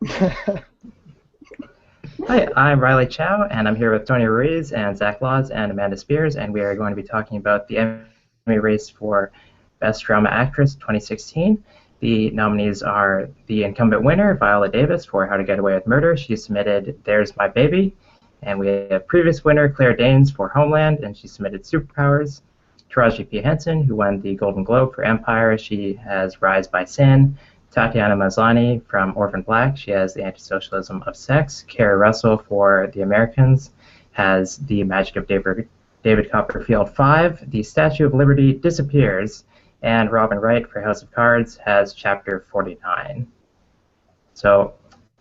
Hi, I'm Riley Chow, and I'm here with Tony Ruiz and Zach Laws and Amanda Spears, and we are going to be talking about the Emmy race for Best Drama Actress 2016. The nominees are the incumbent winner, Viola Davis, for How to Get Away with Murder. She submitted There's My Baby. And we have previous winner, Claire Danes, for Homeland, and she submitted Superpowers. Taraji P. Henson, who won the Golden Globe for Empire, she has Rise by Sin. Tatiana Maslany from Orphan Black, she has The Anti-Socialism of Sex. Kerry Russell for The Americans has The Magic of David Copperfield 5. The Statue of Liberty disappears. And Robin Wright for House of Cards has Chapter 49. So,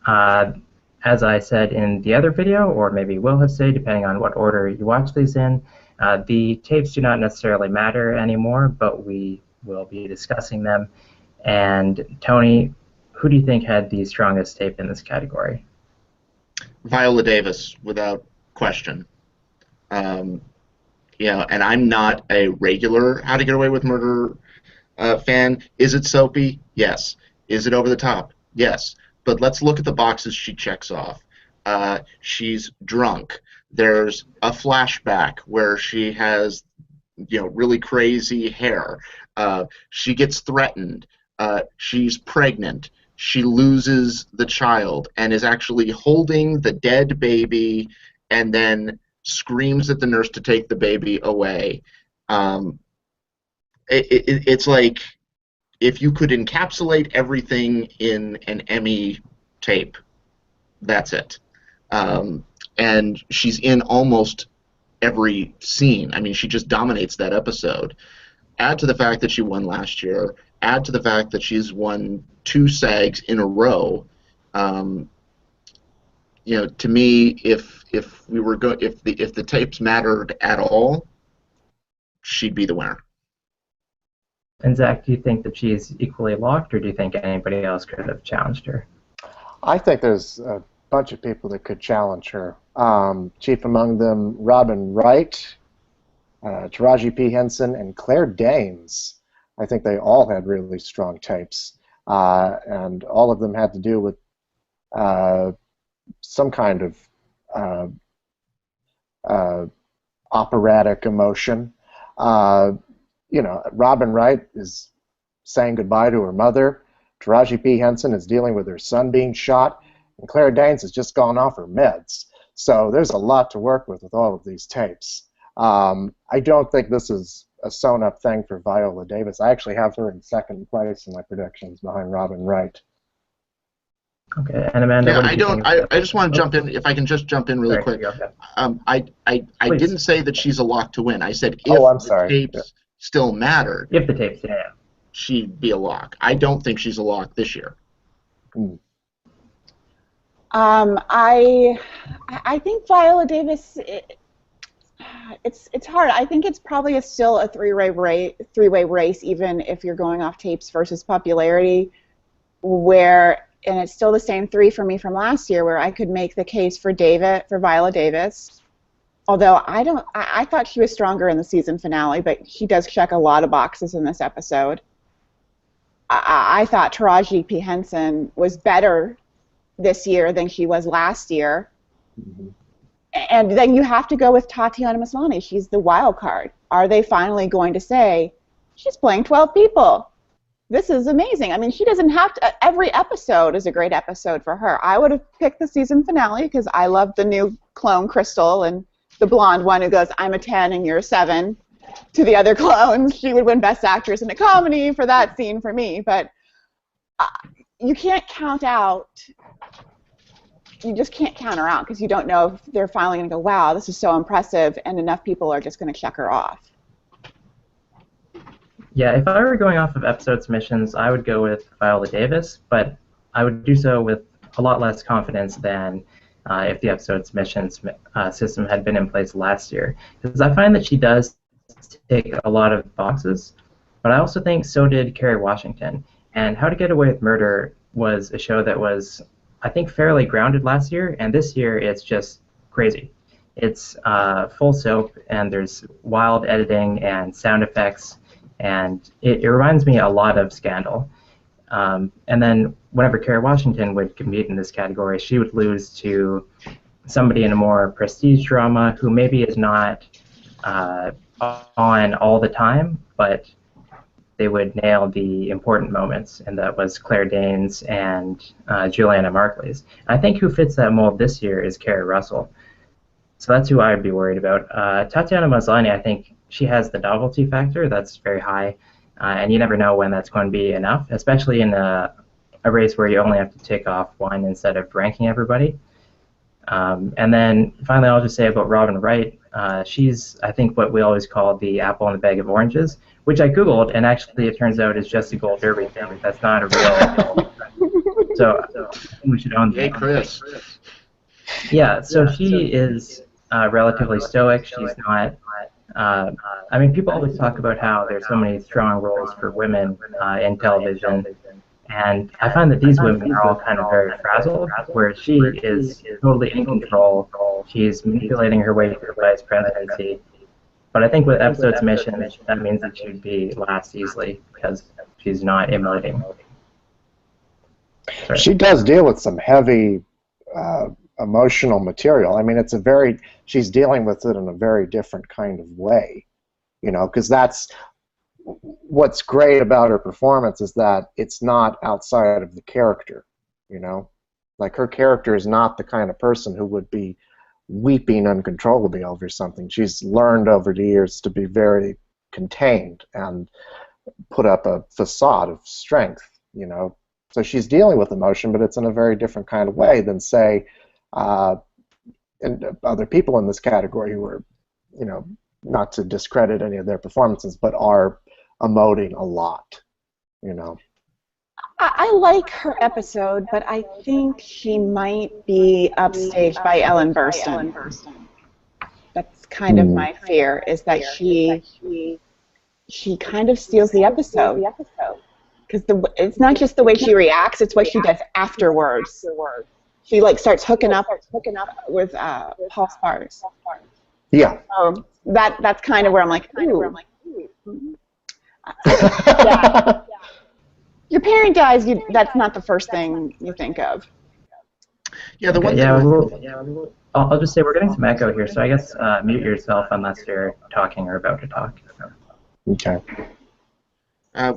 as I said in the other video, or maybe will have said, depending on what order you watch these in, the tapes do not necessarily matter anymore, but we will be discussing them. And Tony, who do you think had the strongest tape in this category? Viola Davis, without question. And I'm not a regular How to Get Away with Murder fan. Is it soapy? Yes. Is it over the top? Yes. But let's look at the boxes she checks off. She's drunk. There's a flashback where she has, really crazy hair. She gets threatened. She's pregnant. She loses the child and is actually holding the dead baby and then screams at the nurse to take the baby away. It's like if you could encapsulate everything in an Emmy tape, that's it. And she's in almost every scene. I mean, she just dominates that episode. Add to the fact that she won last year. Add to the fact that she's won 2 SAGs in a row. To me, if the tapes mattered at all, she'd be the winner. And Zach, do you think that she's equally locked, or do you think anybody else could have challenged her? I think there's a bunch of people that could challenge her. Chief among them, Robin Wright, Taraji P. Henson, and Claire Danes. I think they all had really strong tapes, and all of them had to do with some kind of operatic emotion. Robin Wright is saying goodbye to her mother. Taraji P. Henson is dealing with her son being shot, and Claire Danes has just gone off her meds. So there's a lot to work with all of these tapes. I don't think this is a sewn-up thing for Viola Davis. I actually have her in second place in my predictions behind Robin Wright. Okay, and Amanda, what do you think? I just want to jump in, if I can just jump in really quick. I didn't say that she's a lock to win. I said if the tapes still mattered, if the tapes, she'd be a lock. I don't think she's a lock this year. I think Viola Davis. It's hard. I think it's probably still a three-way race, even if you're going off tapes versus popularity. And it's still the same 3 for me from last year, where I could make the case for Viola Davis. Although I thought she was stronger in the season finale, but she does check a lot of boxes in this episode. I thought Taraji P. Henson was better this year than she was last year. Mm-hmm. And then you have to go with Tatiana Maslany. She's the wild card. Are they finally going to say, she's playing 12 people? This is amazing. I mean, she doesn't have to. Every episode is a great episode for her. I would have picked the season finale because I love the new clone Crystal and the blonde one who goes, I'm a 10 and you're a 7 to the other clones. She would win Best Actress in a Comedy for that scene for me. But you can't count out. You just can't count her out because you don't know if they're finally going to go, wow, this is so impressive, and enough people are just going to check her off. Yeah, if I were going off of episode submissions, I would go with Viola Davis, but I would do so with a lot less confidence than if the episode submissions system had been in place last year. Because I find that she does tick a lot of boxes, but I also think so did Kerry Washington. And How to Get Away with Murder was a show that was, I think, fairly grounded last year, and this year it's just crazy. It's full soap, and there's wild editing and sound effects, and it reminds me a lot of Scandal. And then whenever Kerry Washington would compete in this category, she would lose to somebody in a more prestige drama who maybe is not on all the time, but they would nail the important moments, and that was Claire Danes and Juliana Margulies. I think who fits that mold this year is Kerry Russell. So that's who I would be worried about. Tatiana Maslany, I think she has the novelty factor that's very high, and you never know when that's going to be enough, especially in a race where you only have to tick off one instead of ranking everybody. And then finally, I'll just say about Robin Wright. She's, I think, what we always call the apple in the bag of oranges, which I Googled, and actually it turns out is just a Gold Derby thing. That's not a real. So I think we should own that. Hey, Chris. Yeah, so she is relatively stoic. She's not. I mean, people always talk about how there's so many strong roles for women in television. And I find that these women are all kind of very frazzled, where she is totally in control. She's manipulating her way to the vice presidency. But I think with episode submission, that means that she would be last easily because she's not emoting. Sorry. She does deal with some heavy emotional material. I mean, she's dealing with it in a very different kind of way, because that's what's great about her performance is that it's not outside of the character, like her character is not the kind of person who would be weeping uncontrollably over something. She's learned over the years to be very contained and put up a facade of strength, So she's dealing with emotion, but it's in a very different kind of way than, say, and other people in this category who are, not to discredit any of their performances, but are emoting a lot, I like her episode, but I think she might be upstaged by Ellen Burstyn. That's kind of my fear, is that she kind of steals the episode. Because it's not just the way she reacts; it's what she does afterwards. She starts hooking up with Paul Sparks. Yeah. So that's kind of where I'm like, ooh. Yeah. Your parent dies. That's not the first thing you think of. Yeah, the one thing. I'll just say we're getting some echo here, so I guess mute yourself unless you're talking or about to talk. Okay.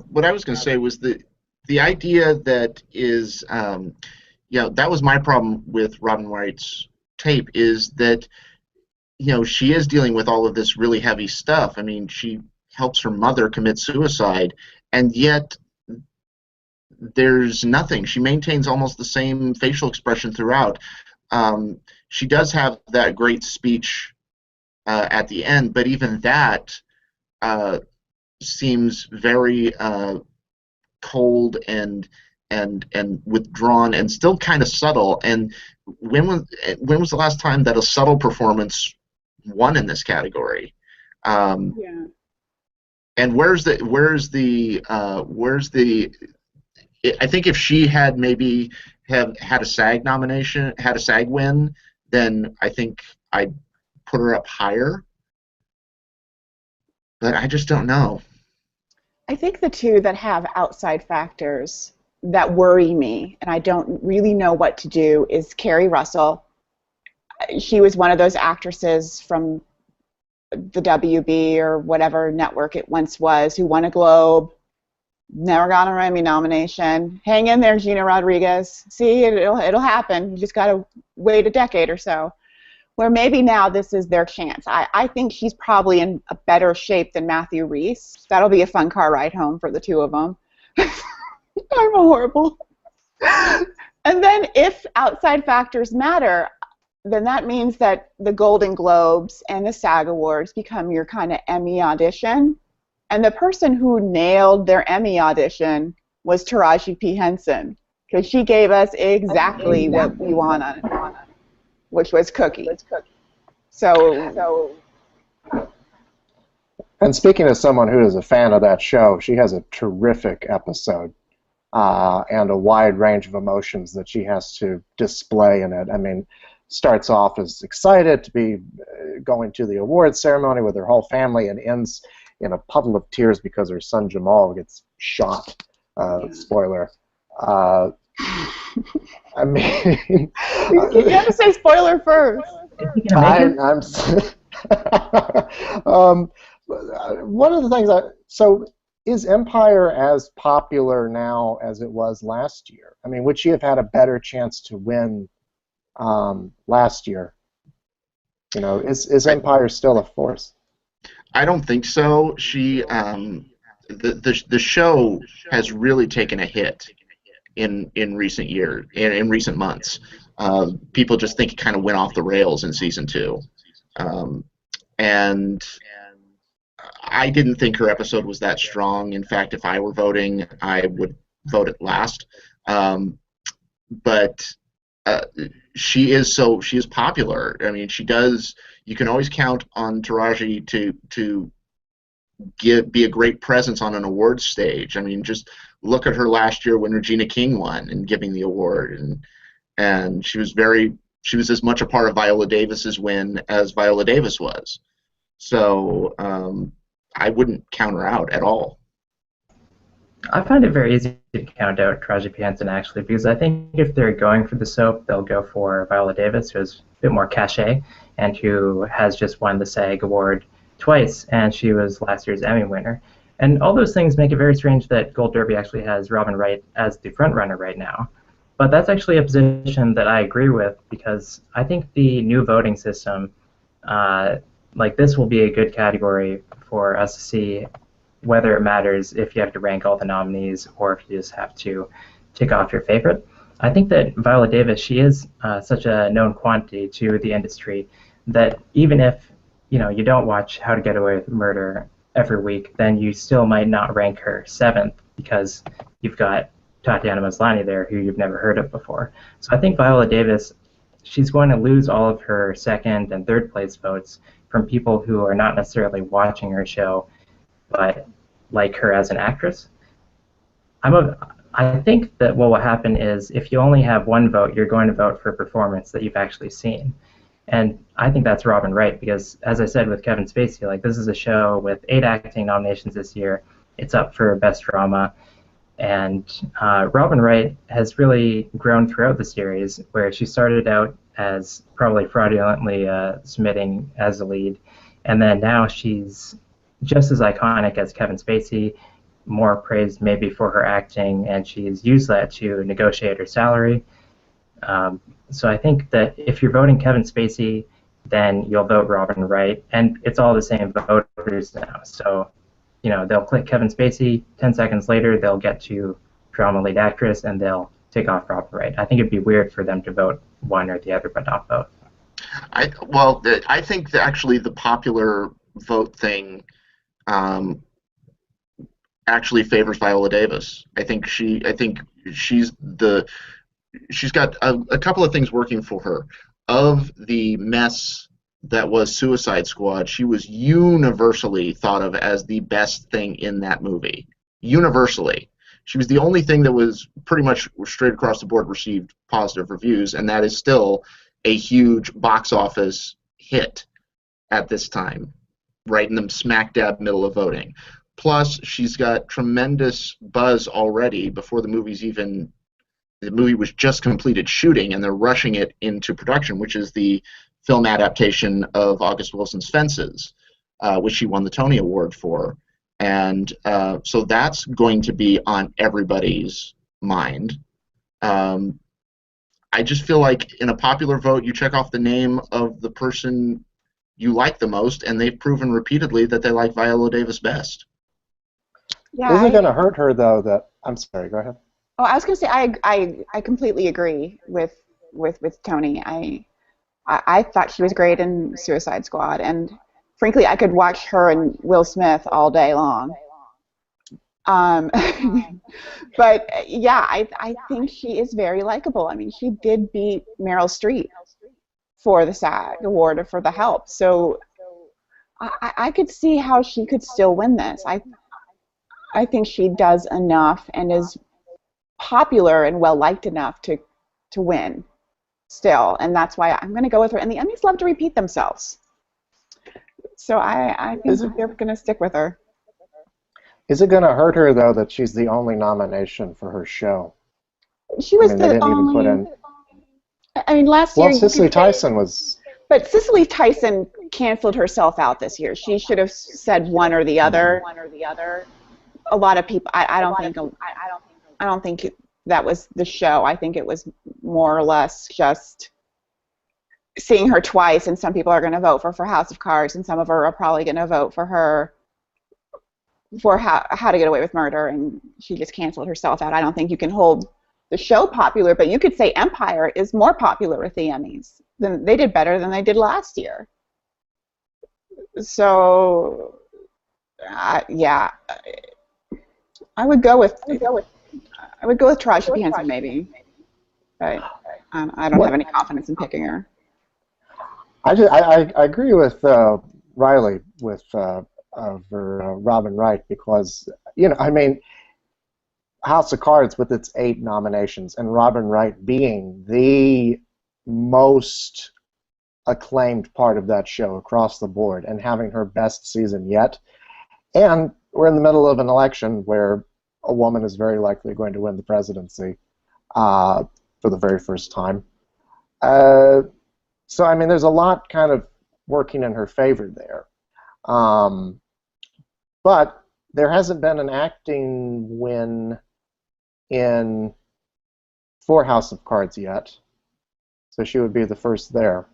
What I was going to say was the idea that is, that was my problem with Robin Wright's tape, is that, she is dealing with all of this really heavy stuff. I mean, she helps her mother commit suicide, and yet there's nothing. She maintains almost the same facial expression throughout. She does have that great speech at the end, but even that seems very cold and withdrawn and still kind of subtle. And when was the last time that a subtle performance won in this category? Yeah. And where's the I think if she had maybe had a SAG nomination, had a SAG win, then I think I'd put her up higher. But I just don't know. I think the two that have outside factors that worry me, and I don't really know what to do, is Kerry Russell. She was one of those actresses from the WB or whatever network it once was who won a Globe, never got an Emmy nomination. Hang in there, Gina Rodriguez. See, it'll happen. You just got to wait a decade or so. Where maybe now this is their chance. I think she's probably in a better shape than Matthew Rhys. That'll be a fun car ride home for the two of them. I'm horrible. And then if outside factors matter, then that means that the Golden Globes and the SAG Awards become your kind of Emmy audition. And the person who nailed their Emmy audition was Taraji P. Henson, because she gave us exactly what we want on it, which was Cookie. So. And speaking as someone who is a fan of that show, she has a terrific episode and a wide range of emotions that she has to display in it. I mean, starts off as excited to be going to the awards ceremony with her whole family and ends in a puddle of tears because her son Jamal gets shot. Spoiler. Uh, I mean, You have to say spoiler first. Is he gonna make it? um, one of the things so is Empire as popular now as it was last year? I mean, would she have had a better chance to win last year? You know, is I, Empire still a force? I don't think so. The show has really taken a hit in recent years, in recent months. People just think it kind of went off the rails in season two, um, and I didn't think her episode was that strong. In fact, if I were voting, I would vote it last. Um, but uh, she is popular. I mean, she does. You can always count on Taraji to be a great presence on an awards stage. I mean, just look at her last year when Regina King won and giving the award, and she was as much a part of Viola Davis's win as Viola Davis was. So I wouldn't count her out at all. I find it very easy to count out Taraji P. Henson actually, because I think if they're going for the soap, they'll go for Viola Davis, who has a bit more cachet and who has just won the SAG award twice, and she was last year's Emmy winner. And all those things make it very strange that Gold Derby actually has Robin Wright as the front runner right now. But that's actually a position that I agree with because I think the new voting system, uh, like this, will be a good category for us to see whether it matters if you have to rank all the nominees or if you just have to tick off your favorite. I think that Viola Davis, she is such a known quantity to the industry that even if you don't watch How to Get Away with Murder every week, then you still might not rank her seventh because you've got Tatiana Maslany there who you've never heard of before. So I think Viola Davis, she's going to lose all of her second and third place votes from people who are not necessarily watching her show but like her as an actress. I think that what will happen is if you only have one vote, you're going to vote for a performance that you've actually seen. And I think that's Robin Wright because, as I said with Kevin Spacey, like this is a show with 8 acting nominations this year. It's up for Best Drama. And Robin Wright has really grown throughout the series, where she started out as probably fraudulently submitting as a lead, and then now she's just as iconic as Kevin Spacey, more praised maybe for her acting, and she's used that to negotiate her salary. So I think that if you're voting Kevin Spacey, then you'll vote Robin Wright, and it's all the same voters now. So they'll click Kevin Spacey. 10 seconds later, they'll get to drama lead actress, and they'll take off Robin Wright. I think it'd be weird for them to vote one or the other, but not both. I think that actually the popular vote thing actually favors Viola Davis. I think she's got a couple of things working for her. Of the mess that was Suicide Squad, she was universally thought of as the best thing in that movie. Universally. She was the only thing that was pretty much straight across the board received positive reviews, and that is still a huge box office hit at this time, right in the smack dab middle of voting. Plus, she's got tremendous buzz already before the movie was just completed shooting, and they're rushing it into production, which is the film adaptation of August Wilson's Fences, which she won the Tony Award for. And so that's going to be on everybody's mind. I just feel like in a popular vote, you check off the name of the person you like the most, and they've proven repeatedly that they like Viola Davis best. Yeah, Is it going to hurt her, though, that... I'm sorry, go ahead. Oh, I was going to say I completely agree with Tony. I thought she was great in Suicide Squad, and frankly, I could watch her and Will Smith all day long. But yeah, I think she is very likable. I mean, she did beat Meryl Streep for the SAG award for The Help, so I could see how she could still win this. I think she does enough and is popular and well liked enough to win still, and that's why I'm going to go with her. And the Emmys love to repeat themselves, so I think they're going to stick with her. Is it going to hurt her, though, that she's the only nomination for her show? She I was mean, they the didn't even put only. in. I mean, last year Well, you Cicely could say, Tyson was. but Cicely Tyson canceled herself out this year. She should have said one or the Mhm. other. A lot of people. I don't think. I don't think that was the show. I think it was more or less just seeing her twice, and some people are going to vote for House of Cards, and some of her are probably going to vote for her for how to Get Away with Murder, and she just canceled herself out. I don't think you can hold the show popular, but you could say Empire is more popular with the Emmys. They did better than they did last year. So, yeah, I would go with Taraji P. Henson maybe, but I don't have What any confidence in picking her. I agree with Riley with Robin Wright because I mean House of Cards with its 8 nominations and Robin Wright being the most acclaimed part of that show across the board and having her best season yet. And we're in the middle of an election where a woman is very likely going to win the presidency for the very first time. Uh, so, I mean, there's a lot kind of working in her favor there. Um, but there hasn't been an acting win for House of Cards yet. So she would be the first there.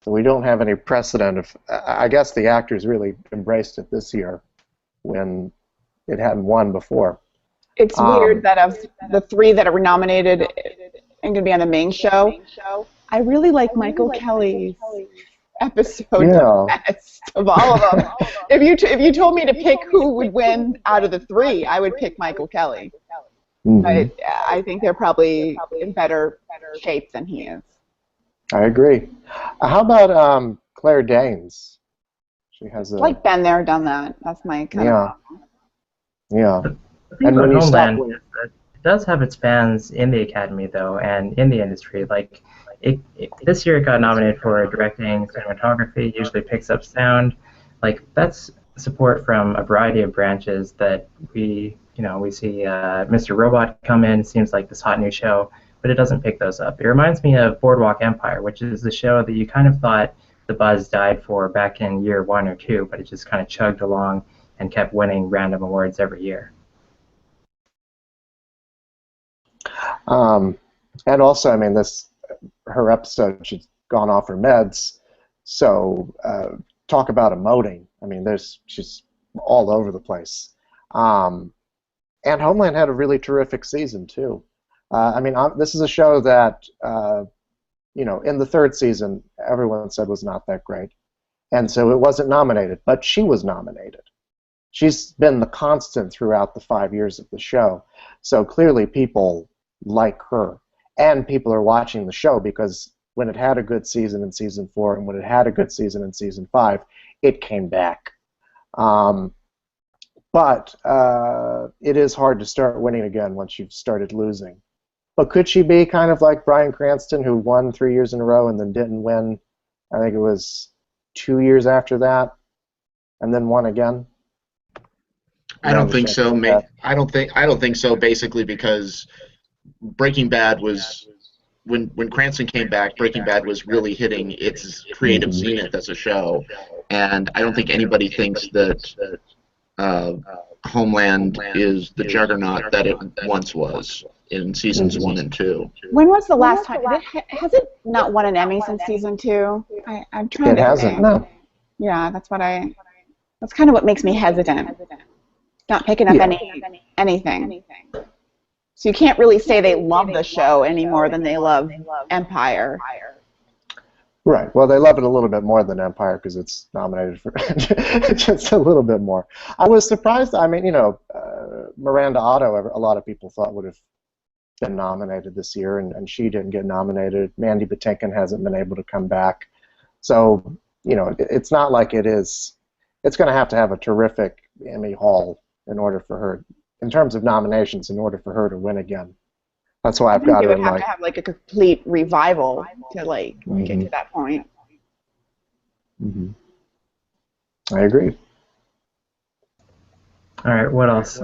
So we don't have any precedent of. I guess the actors really embraced it this year when it hadn't won before. It's weird that of the 3 that are nominated and going to be on the main show, I really like Michael Kelly's episode the Yeah. best of all of them. If you told me to pick who would win out of the 3, I would pick Michael Kelly. Mm-hmm. But I think they're probably in better shape than he is. I agree. How about Claire Danes? She has a Like been there, done that. That's my kind of yeah, problem. yeah. The thing And about when you stop, Homeland is that it does have its fans in the Academy, though, and in the industry. Like, this year it got nominated for directing, cinematography, usually picks up sound. Like, that's support from a variety of branches that we see Mr. Robot come in, seems like this hot new show, but it doesn't pick those up. It reminds me of Boardwalk Empire, which is the show that you kind of thought the buzz died for back in year 1 or 2, but it just kind of chugged along and kept winning random awards every year. um, and also, I mean, her episode, she's gone off her meds, so talk about emoting. I mean, she's all over the place. And Homeland had a really terrific season too. I mean, this is a show that in the 3rd season, everyone said was not that great, and so it wasn't nominated. But she was nominated. She's been the constant throughout the 5 years of the show. So clearly, people like her, and people are watching the show because when it had a good season in season 4 and when it had a good season in season 5, it came back. But it is hard to start winning again once you've started losing. But could she be kind of like Bryan Cranston, who won 3 years in a row and then didn't win? I think it was 2 years after that, and then won again. I don't think so. I don't think so. Basically, because Breaking Bad was when Cranston came back. Breaking Bad was really hitting its creative zenith as a show, and I don't think anybody thinks that Homeland is the juggernaut that it once was in seasons 1 and 2. When was the last time? Has it not won an Emmy since season 2? I'm trying It to hasn't. think. No. Yeah, that's kind of what makes me hesitant. Not picking up anything. So you can't really say they love the show any more than they love Empire. Right. Well, they love it a little bit more than Empire because it's nominated for just a little bit more. I was surprised. I mean, Miranda Otto, a lot of people thought would have been nominated this year, and she didn't get nominated. Mandy Patinkin hasn't been able to come back. So, it's not like it is. It's going to have a terrific Emmy haul in order for her, in terms of nominations, in order for her to win again. That's why I've got her would in have to have like a complete revival to get to that point. I agree. All right, what else?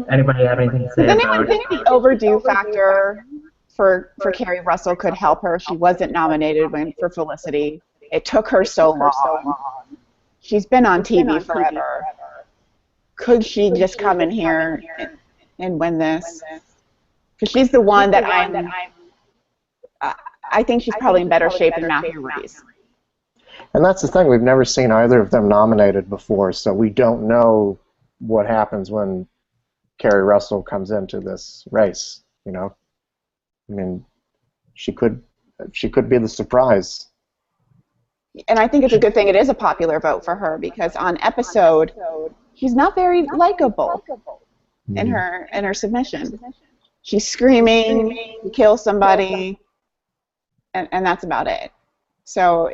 Anybody have anything to say Does anyone about? think the overdue factor for Carrie Russell could help her? She wasn't nominated for Felicity. It took her so long. She's been on TV forever. Could she just come in here and win this? Because she's the one that I think she's probably in better shape than Matthew Ruiz. And that's the thing, we've never seen either of them nominated before, so we don't know what happens when Carrie Russell comes into this race, you know? I mean, she could be the surprise. And I think it's a good thing it is a popular vote for her, because on episode, she's not very likable in her submission. She's screaming, you kill somebody, and that's about it. So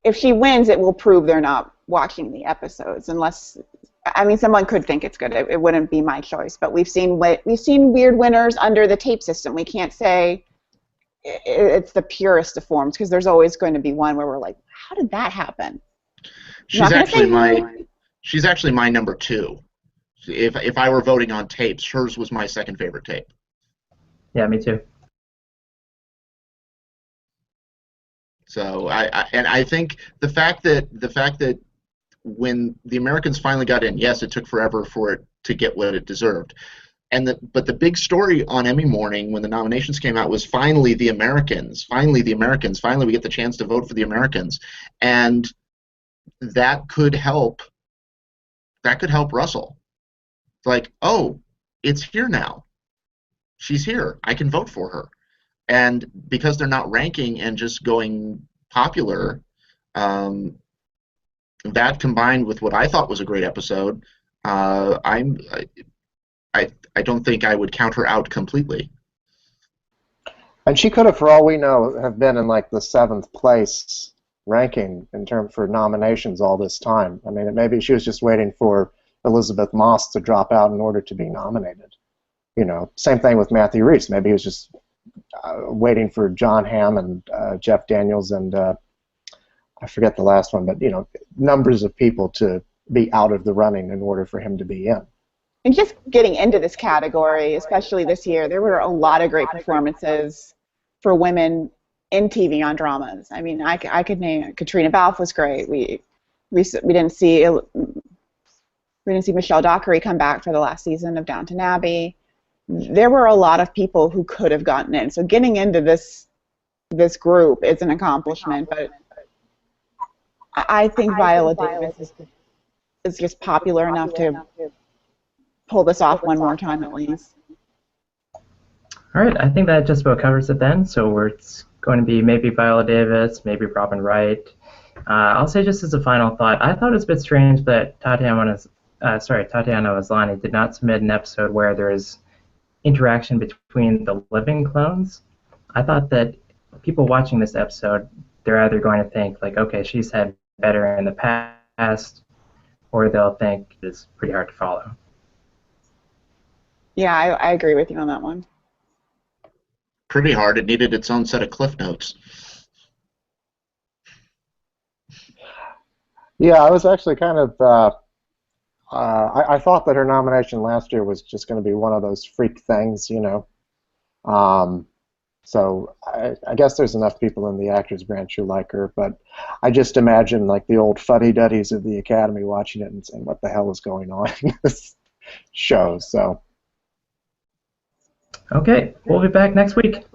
if she wins, it will prove they're not watching the episodes. Unless, I mean, someone could think it's good. It wouldn't be my choice. But we've seen weird winners under the tape system. We can't say it's the purest of forms, because there's always going to be one where we're like, how did that happen? She's actually my number 2. If I were voting on tapes, hers was my second favorite tape. Yeah, me too. So I think the fact that when the Americans finally got in, yes, it took forever for it to get what it deserved. But the big story on Emmy morning when the nominations came out was finally the Americans. Finally the Americans. Finally we get the chance to vote for the Americans. And that could help Russell. It's like, oh, it's here now. She's here. I can vote for her. And because they're not ranking and just going popular, that combined with what I thought was a great episode, I don't think I would count her out completely. And she could have, for all we know, have been in like the 7th place ranking in terms for nominations all this time. I mean, maybe she was just waiting for Elizabeth Moss to drop out in order to be nominated. You know, same thing with Matthew Rhys. Maybe he was just waiting for John Hamm and Jeff Daniels and I forget the last one, but you know, numbers of people to be out of the running in order for him to be in. And just getting into this category, especially this year, there were a lot of great performances for women in TV on dramas. I mean, I could name Katrina Balfe was great. We didn't see Michelle Dockery come back for the last season of Downton Abbey. There were a lot of people who could have gotten in. So getting into this group is an accomplishment, but I think Viola Davis is just popular enough to pull this off one more time at least. All right, I think that just about covers it then. So it's going to be maybe Viola Davis, maybe Robin Wright. I'll say just as a final thought, I thought it was a bit strange that Tatiana Maslany did not submit an episode where there is interaction between the living clones. I thought that people watching this episode, they're either going to think like, okay, she's had better in the past, or they'll think it's pretty hard to follow. Yeah, I agree with you on that one. Pretty hard. It needed its own set of cliff notes. Yeah, I was actually kind of I thought that her nomination last year was just going to be one of those freak things, you know. So I guess there's enough people in the actors branch who like her, but I just imagine like the old fuddy-duddies of the Academy watching it and saying, what the hell is going on in this show? So. Okay, we'll be back next week.